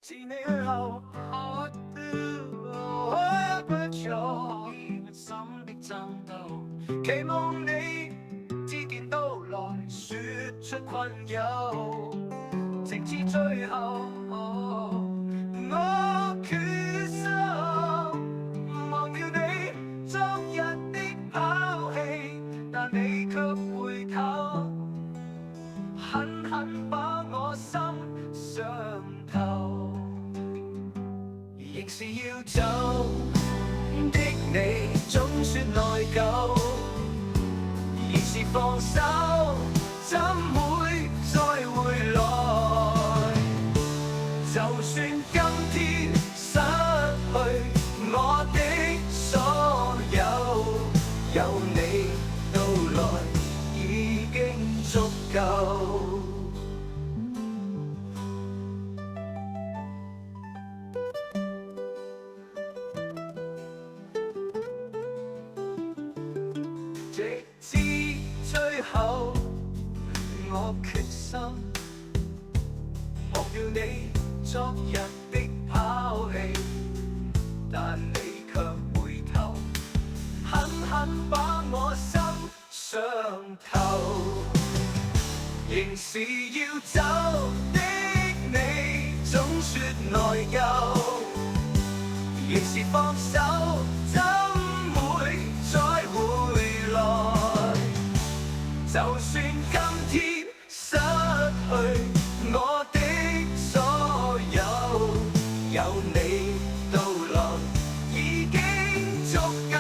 幾年後，我都握不住心的爭鬥，期望你知見到來，說出困擾，直至最後，我決心忘掉你昨日的拋棄，但你卻回頭，狠狠把我心傷透。仍是要走的你，總說內疚，仍是放手，怎會再回來？就算今天失去我的所有，有你到來已經足夠。直至最後，我決心忘掉你昨日的拋棄，但你卻回頭，狠狠把我心傷透。仍是要走的你，總說內疚，仍是放手，怎會再回來？就算今天失去我的所有，有你到來已經足夠。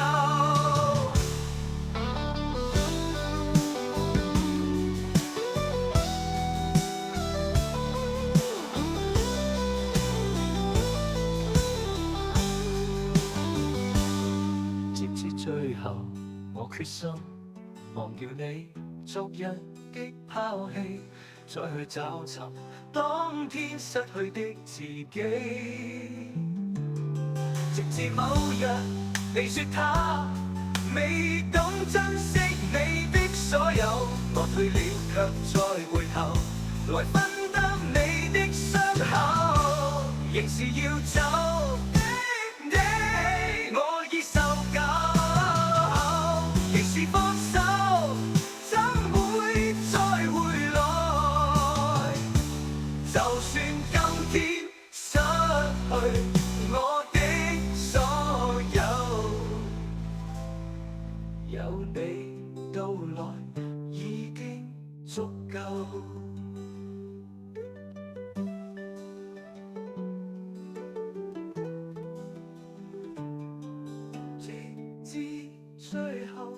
直至最後，我決心忘掉你昨日的拋棄，再去找尋當天失去的自己。直至某日，你說他未懂珍惜你的所有，我退了卻再回頭，來分擔你的傷口。仍是要走的你，我已受夠，仍是放手，怎會再回來？就算今天失去我的所有，有你到來已經足夠。直至最後。